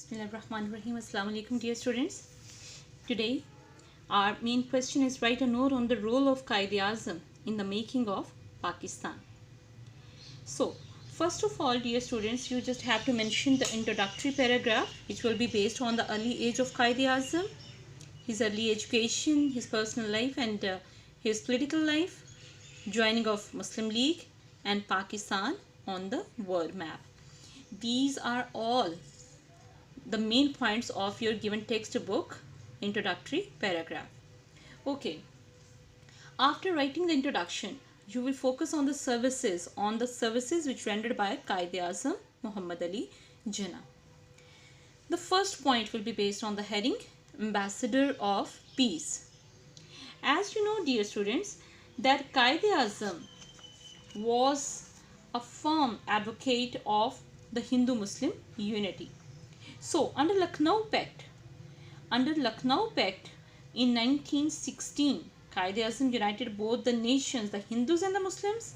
Bismillahirrahmanirrahim. Assalamu alaikum, dear students. Today, our main question is write a note on the role of Quaid-e-Azam in the making of Pakistan. So, first of all, dear students, you just have to mention the introductory paragraph, which will be based on the early age of Quaid-e-Azam, his early education, his personal life, and his political life, joining of Muslim League, and Pakistan on the world map. These are all the main points of your given textbook introductory paragraph. Okay, after writing the introduction, you will focus on the services which rendered by Quaid-e-Azam Muhammad Ali Jinnah. The first point will be based on the heading Ambassador of Peace. As you know, dear students, that Quaid-e-Azam was a firm advocate of the Hindu-Muslim unity. So, under Lucknow Pact in 1916, Quaid-e-Azam united both the nations, the Hindus and the Muslims,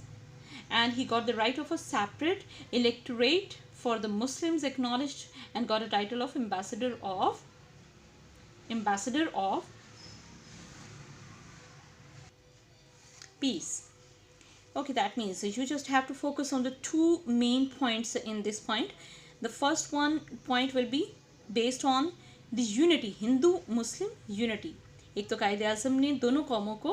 and he got the right of a separate electorate for the Muslims acknowledged and got a title of Ambassador of Peace. Okay, that means you just have to focus on the two main points in this point. The first one point will be based on the unity, Hindu-Muslim unity. एक तो Quaid-e-Azam ने दोनों कौमों को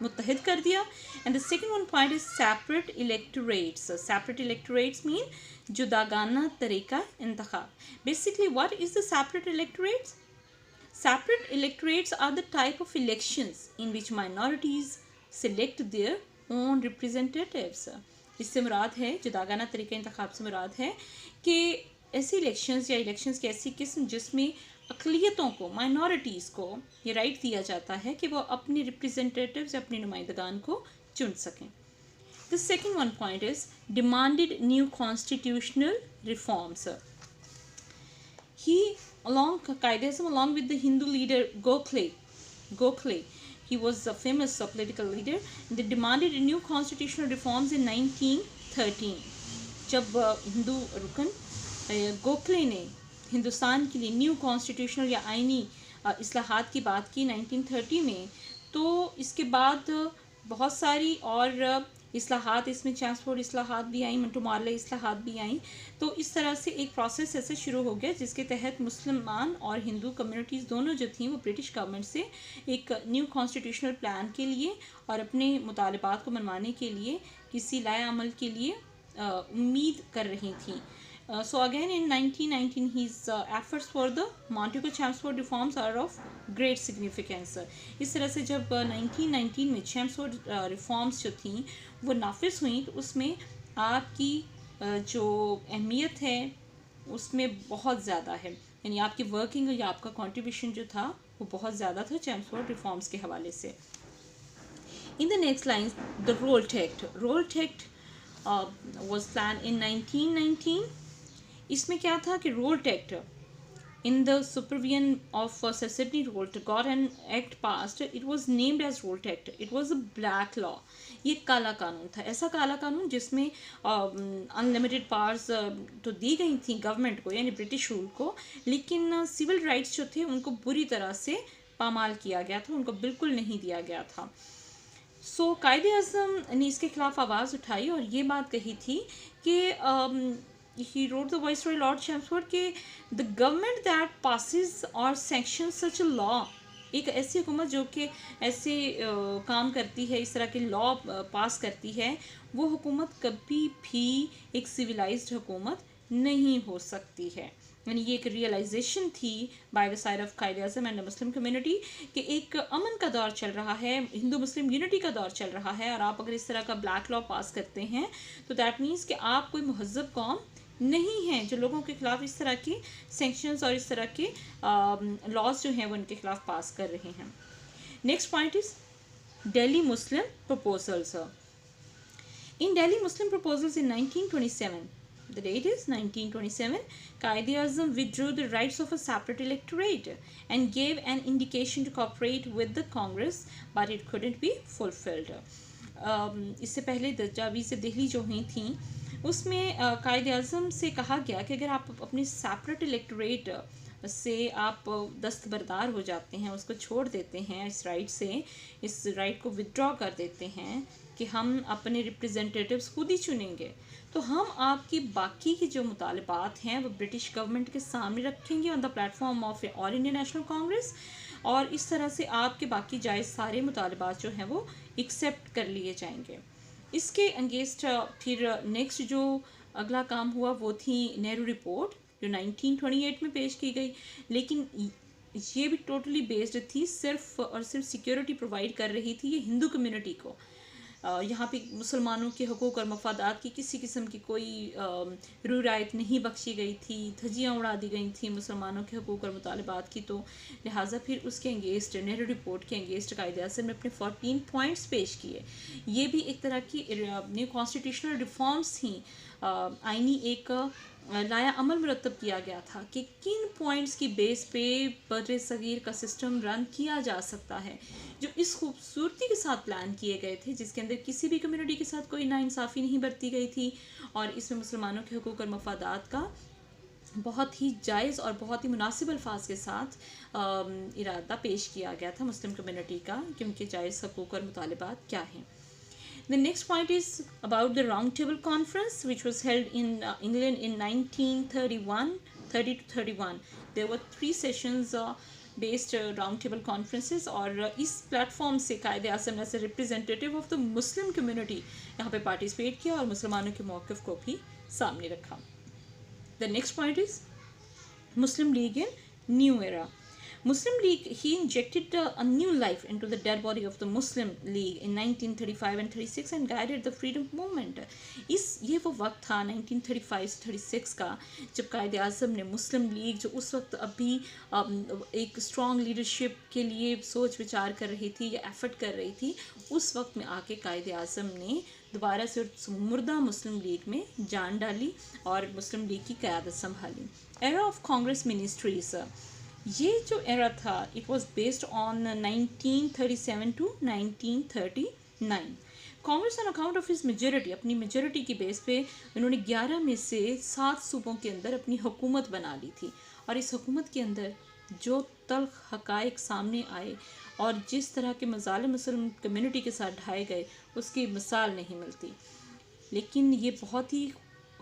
मुत्तहिद कर दिया, and the second one point is separate electorates. Separate electorates mean जुदागाना तरीका इंतखाब. Basically, what is the separate electorates? Separate electorates are the type of elections in which minorities select their own representatives. इससे मुराद है, जुदागाना तरीक़े इंतखाब से मुराद है कि ऐसी elections या elections की ऐसी किस्म जिसमें अक़लियतों को, माइनॉरिटीज़ को ये राइट दिया जाता है कि वो अपनी रिप्रेजेंटेटिव्स या अपने नुमाइंदगान को चुन सकें. The second one point is demanded new constitutional reforms. Quaid-e-Azam along with the Hindu leader Gokhale, he was a famous political leader. They demanded new constitutional reforms in 1913. जब हिंदू रुकन गोखले ने हिंदुस्तान के लिए न्यू कॉन्स्टिट्यूशनल या आइनी इस्लाहात की बात की 1930 में, तो इसके बाद बहुत सारी और इस्लाहात, इसमें ट्रांसपोर्ट इस्लाहात भी आई, मंटू मार्ले इस्लाहात भी आई. तो इस तरह से एक प्रोसेस ऐसे शुरू हो गया जिसके तहत मुसलमान और हिंदू कम्युनिटीज़ दोनों जो थी वो ब्रिटिश गवर्नमेंट से एक न्यू कॉन्स्टिट्यूशनल प्लान के लिए और अपने मुतालबात को मनवाने के लिए किसी लाए अमल के लिए उम्मीद कर रही थी. So again in 1919 his efforts for the Montagu Chelmsford reforms are of great significance. इस तरह से जब 1919 में चेम्सफोर्ड रिफॉर्म्स जो थी वो नाफिज हुई तो उसमें आपकी जो अहमियत है उसमें बहुत ज़्यादा है, यानी आपकी वर्किंग या आपका कंट्रीब्यूशन जो था वो बहुत ज़्यादा था चेम्सफोर्ड रिफॉर्म्स के हवाले से. In the next lines, the Rolte Act was planned in 1919. इसमें क्या था कि Rowlatt act in the supervision of sir Sidney Rowlatt got an act passed. It was named as Rowlatt act. It was a black law. ये काला कानून था, ऐसा काला कानून जिसमें अनलिमिटेड पावर्स तो दी गई थी गवर्नमेंट को यानी ब्रिटिश रूल को, लेकिन सिविल राइट्स जो थे उनको बुरी तरह से पामाल किया गया था, उनको बिल्कुल नहीं दिया गया था. सो Quaid-e-Azam ने इसके खिलाफ आवाज़ उठाई और ये बात कही थी कि he wrote the Viceroy Lord Chelmsford कि the government that passes or sanctions such a law, एक ऐसी हुकूमत जो कि ऐसे काम करती है, इस तरह के लॉ पास करती है, वो हुकूमत कभी भी एक सिविलाइज्ड हुकूमत नहीं हो सकती है. यानी ये एक रियलाइजेशन थी by the side of Quaid-e-Azam and the Muslim community कि एक अमन का दौर चल रहा है, हिंदू मुस्लिम यूनिटी का दौर चल रहा है, और आप अगर इस तरह का ब्लैक लॉ पास करते हैं तो दैट मीन्स कि आप कोई महज़ब कौम नहीं हैं जो लोगों के ख़िलाफ़ इस तरह की सेंक्शंस और इस तरह के लॉज जो हैं वो उनके ख़िलाफ़ पास कर रहे हैं. Next point is Delhi Muslim proposals. In Delhi Muslim proposals in 1927, the date is 1927, Quaid-e-Azam withdrew the rights of a separate electorate and gave an indication to cooperate with the Congress, but it couldn't be fulfilled. इससे पहले दज्जावी से दिल्ली जो हुई थी उसमें कायदे आज़म से कहा गया कि अगर आप अपनी सेपरेट इलेक्टोरेट से आप दस्तबरदार हो जाते हैं, उसको छोड़ देते हैं इस राइट से, इस राइट को विदड्रॉ कर देते हैं कि हम अपने रिप्रेजेंटेटिव्स खुद ही चुनेंगे, तो हम आपकी बाकी के जो मुतालबात हैं वो ब्रिटिश गवर्नमेंट के सामने रखेंगे on the platform of all India national Congress, और इस तरह से आपके बाकी जायज़ सारे मुतालबात जो हैं वो एक्सेप्ट कर लिए जाएंगे। इसके अगेंस्ट फिर नेक्स्ट जो अगला काम हुआ वो थी नेहरू रिपोर्ट, जो 1928 में पेश की गई, लेकिन ये भी टोटली बेस्ड थी सिर्फ और सिर्फ सिक्योरिटी प्रोवाइड कर रही थी ये हिंदू कम्युनिटी को। यहाँ पे मुसलमानों के हकूक़ और मफादात की किसी किस्म की कोई रियायत नहीं बख्शी गई थी, धज्जियाँ उड़ा दी गई थी मुसलमानों के हकूक़ और मुतालबात की। तो लिहाजा फिर उसके अगेंस्ट नेहरू रिपोर्ट के अगेंस्ट कायदे-ए-आज़म ने अपने 14 पॉइंट्स पेश किए। ये भी एक तरह की न्यू कॉन्स्टिट्यूशनल रिफॉर्म्स थी, आइनी एक लाया अमल मुरतब किया गया था कि किन पॉइंट्स की बेस पे बर्रे सगीर का सिस्टम रन किया जा सकता है, जो इस खूबसूरती के साथ प्लान किए गए थे, जिसके अंदर किसी भी कम्युनिटी के साथ कोई नाइंसाफ़ी नहीं बरती गई थी, और इसमें मुसलमानों के हकूक़ और मफादात का बहुत ही जायज़ और बहुत ही मुनासिब अल्फाज के साथ इरादा पेश किया गया था मुस्लिम कम्युनिटी का कि उनके जायज़ हकूक़ और मुतालबात क्या हैं। The next point is about the Round Table Conference, which was held in England in 1931, 30 to 31. There were 3 sessions based round table conferences, और इस प्लेटफॉर्म से Quaid Azam as a representative of the Muslim community यहाँ पे participate किया और मुसलमानों के मौक़िफ़ को भी सामने रखा। The next point is Muslim League in New Era. Muslim League, he injected a new life into the dead body of the Muslim League in 1935 and 36 and guided the freedom movement. ये वो वक्त था 1935 से 36 का जब कायदे आज़म ने मुस्लिम league, जो उस वक्त अभी एक स्ट्रॉन्ग लीडरशिप के लिए सोच विचार कर रही थी या एफर्ट कर रही थी, उस वक्त में आके कायदे आज़म ने दोबारा से मुर्दा मुस्लिम लीग में जान डाली और मुस्लिम लीग की क़यादत संभाली। एरा ऑफ कांग्रेस मिनिस्ट्रीज, ये जो एरा था it was based on 1937 to 1939। Congress on account of his majority, अपनी मेजॉरिटी की बेस पे उन्होंने 11 में से 7 सूबों के अंदर अपनी हुकूमत बना ली थी, और इस हुकूमत के अंदर जो तल्ख हक़ाइक़ सामने आए और जिस तरह के मज़ालिम मुस्लिम कम्युनिटी के साथ ढाए गए उसकी मिसाल नहीं मिलती। लेकिन ये बहुत ही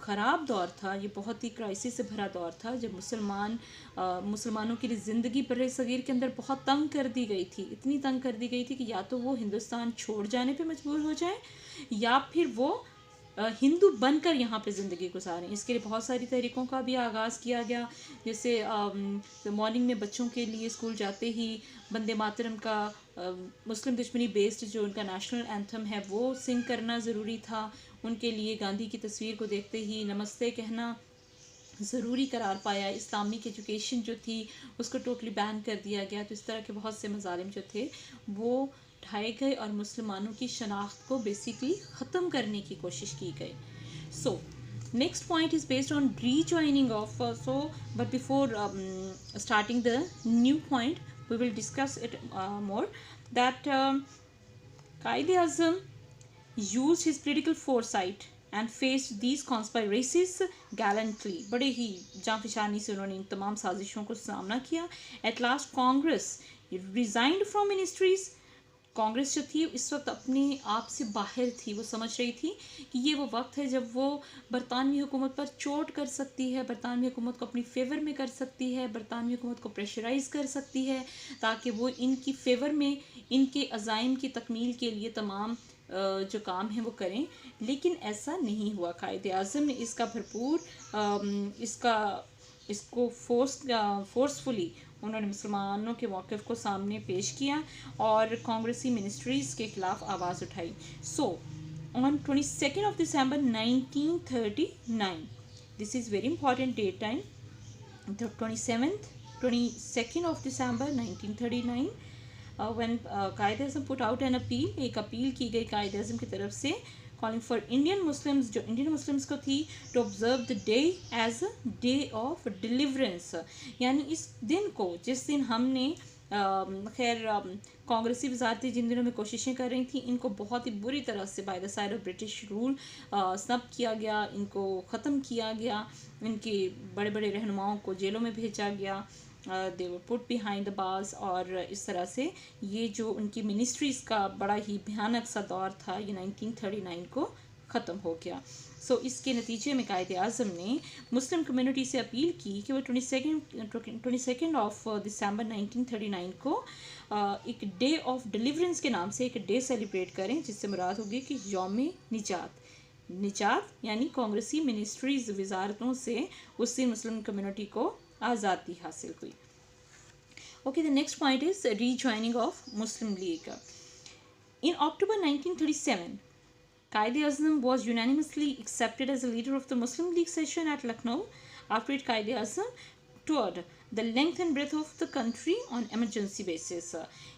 ख़राब दौर था, ये बहुत ही क्राइसिस से भरा दौर था जब मुसलमानों की ज़िंदगी बर्रे सगीर के अंदर बहुत तंग कर दी गई थी, इतनी तंग कर दी गई थी कि या तो वो हिंदुस्तान छोड़ जाने पे मजबूर हो जाए या फिर वो हिंदू बनकर यहाँ पे ज़िंदगी गुजारें। इसके लिए बहुत सारी तहरीकों का भी आगाज़ किया गया, जैसे मॉर्निंग में बच्चों के लिए स्कूल जाते ही वंदे मातरम का मुस्लिम दुश्मनी बेस्ड जो उनका नेशनल एंथम है वो सिंग करना ज़रूरी था। उनके लिए गांधी की तस्वीर को देखते ही नमस्ते कहना ज़रूरी करार पाया। इस्लामिक एजुकेशन जो थी उसको टोटली बैन कर दिया गया। तो इस तरह के बहुत से मज़ालिम जो थे वो ढाए गए और मुसलमानों की शनाख्त को बेसिकली ख़त्म करने की कोशिश की गई। सो next point is based on rejoining of but before starting the new point we will discuss it more that Quaid-e-Azam used his political foresight and faced these conspiracies gallantly. बड़े ही जांफशानी से उन्होंने इन तमाम साजिशों को सामना किया। At last Congress resigned from ministries. Congress जो थी इस वक्त अपने आप से बाहर थी, वो समझ रही थी कि ये वो वक्त है जब वो बरतानवी हुकूमत पर चोट कर सकती है, बरतानवी हुकूमत को अपनी फेवर में कर सकती है, बरतानवी हुकूमत को प्रेशराइज़ कर सकती है ताकि वो इनकी फेवर में इनके अज़ाइम की तकमील के लिए तमाम जो काम है वो करें। लेकिन ऐसा नहीं हुआ। कायदे आज़म ने इसका भरपूर इसको फोर्सफुली उन्होंने मुसलमानों के मौक़िफ़ को सामने पेश किया और कांग्रेसी मिनिस्ट्रीज़ के ख़िलाफ़ आवाज़ उठाई। So on 22 of December 1939, this is very important date time, 22nd of December 1939 when Quaid-e-Azam put out an appeal, एक अपील की गई कायद-ए-आज़म की तरफ से calling for Indian Muslims, जो इंडियन मुस्लिम्स को थी, to observe the day as a day of deliverance, यानी इस दिन को जिस दिन हमने खैर कांग्रेसी वजारतें जिन दिनों में कोशिशें कर रही थी, इनको बहुत ही बुरी तरह से by the side of British rule snub किया गया, इनको ख़त्म किया गया, इनके बड़े बड़े रहनुमाओं को जेलों में भेजा गया, they were put behind the bars. और इस तरह से ये जो उनकी मिनिस्ट्रीज़ का बड़ा ही भयानक सा दौर था, ये 1939 को ख़त्म हो गया। इसके नतीजे में कायदे आज़म ने मुस्लिम कम्युनिटी से अपील की कि वो 22 ऑफ दिसंबर 1939 को एक डे ऑफ डिलीवरेंस के नाम से एक डे सेलिब्रेट करें, जिससे मुराद होगी कि यौम निजात। निजात यानी कांग्रेसी मिनिस्ट्रीज वजारतों से उस दिन मुस्लिम कम्युनिटी को आज़ादी हासिल हुई। Okay, the next point is rejoining of Muslim league. In October 1937, Quaid-e-Azam was unanimously accepted as the leader of the Muslim League session at Lucknow. After it, Quaid-e-Azam toured the length and breadth of the country on emergency basis.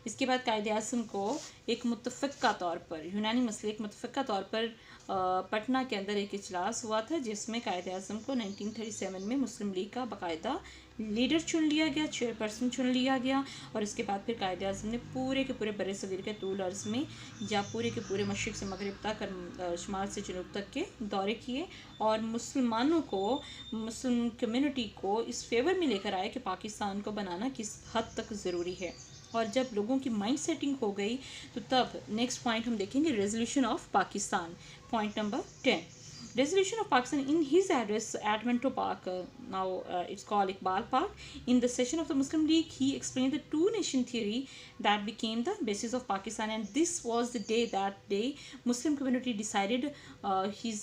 इसके बाद कायद-ए-आज़म को एक मुत्तफ़िक़ा तौर पर, unanimously एक मुत्तफ़िक़ा तौर पर पटना के अंदर एक इजलास हुआ था, जिसमें कायद-ए-आज़म को 1937 में मुस्लिम लीग का बाकायदा लीडर चुन लिया गया, चेयरपर्सन चुन लिया गया। और इसके बाद फिर कायद-ए-आज़म ने पूरे के पूरे बर्रे सग़ीर के तूल अर्ज़ में, या पूरे के पूरे मशरिक़ से मग़रिब तक, शुमाल से जनूब तक के दौरे किए, और मुसलमानों को, मुस्लिम कम्युनिटी को इस फेवर में लेकर आए कि पाकिस्तान को बनाना किस हद तक ज़रूरी है। और जब लोगों की माइंड सेटिंग हो गई, तो तब नेक्स्ट पॉइंट हम देखेंगे resolution of Pakistan, point number 10. Resolution of Pakistan. In his address at Minto Park, now it's called Iqbal Park, in the session of the Muslim League, he explained the two-nation theory that became the basis of Pakistan, and this was the day, that day Muslim community decided his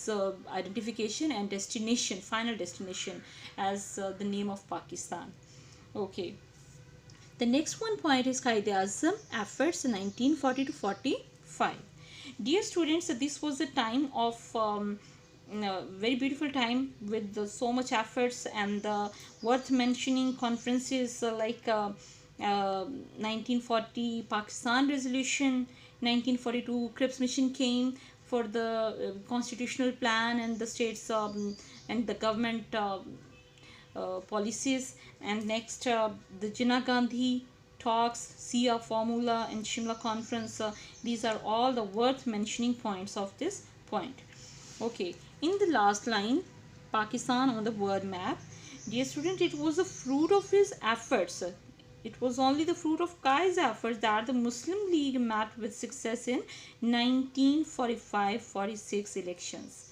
identification and destination, final destination, as the name of Pakistan. Okay. The next one point is Quaid-e-Azam efforts 1940 to 45. Dear students, this was the time of very beautiful time with so much efforts and worth mentioning conferences like 1940 Pakistan resolution, 1942 Cripps mission came for the constitutional plan and the states and the government policies, and next the Jinnah Gandhi talks, SIA formula, and Shimla conference. These are all the worth mentioning points of this point. Okay, in the last line, Pakistan on the world map. Dear student, it was the fruit of his efforts. It was only the fruit of Qaid's efforts that the Muslim League met with success in 1945-46 elections.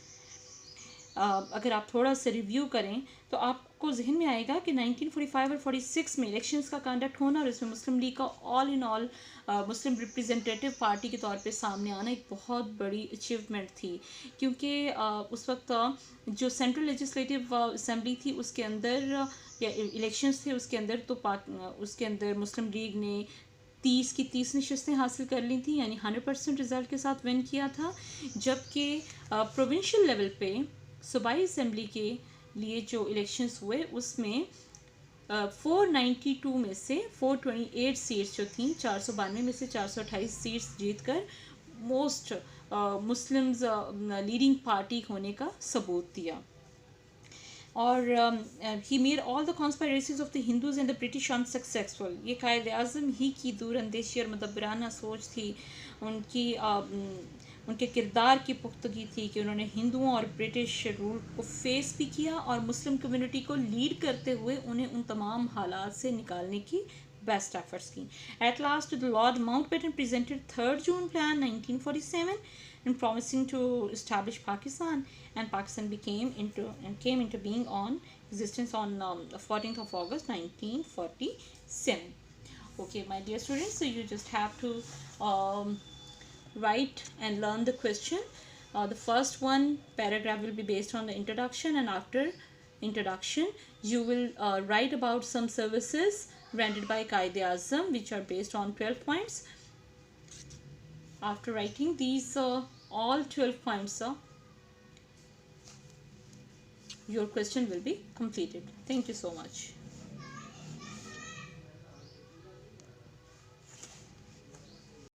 अगर आप थोड़ा सा review करें तो आपको जहन में आएगा कि 1945 और 46 में इलेक्शंस का कंडक्ट होना और इसमें मुस्लिम लीग का all in all Muslim representative party के तौर पे सामने आना एक बहुत बड़ी अचीवमेंट थी, क्योंकि उस वक्त जो सेंट्रल लेजिस्लेटिव असेंबली थी उसके अंदर या इलेक्शंस थे उसके अंदर, तो उसके अंदर मुस्लिम लीग ने 30 की 30 नशस्तें हासिल कर ली थी, यानी 100% रिज़ल्ट के साथ विन किया था। जबकि प्रोविंशियल लेवल पे सूबाई असेंबली के लिए जो इलेक्शंस हुए उसमें 492 में से 428 सीट्स जो थी, 492 में से 428 सीट्स जीतकर मोस्ट मुस्लिम्स लीडिंग पार्टी होने का सबूत दिया। और he made all the conspiracies of the Hindus and the British unsuccessful. ये कायद-ए-आज़म ही की दूरअंदेशी और मदबराना सोच थी, उनके किरदार की पुख्तगी थी कि उन्होंने हिंदुओं और ब्रिटिश रूल को फेस भी किया और मुस्लिम कम्युनिटी को लीड करते हुए उन्हें उन तमाम हालात से निकालने की बेस्ट एफर्ट्स की। At last the Lord Mountbatten presented 3rd June plan 1947 and promising to establish Pakistan, and Pakistan came into being on existence on 14th of August 1947. Okay, my dear students, so you just have to write and learn the question. The first one paragraph will be based on the introduction, and after introduction you will write about some services rendered by Quaid-e-Azam which are based on 12 points. After writing these all 12 points, your question will be completed. Thank you so much.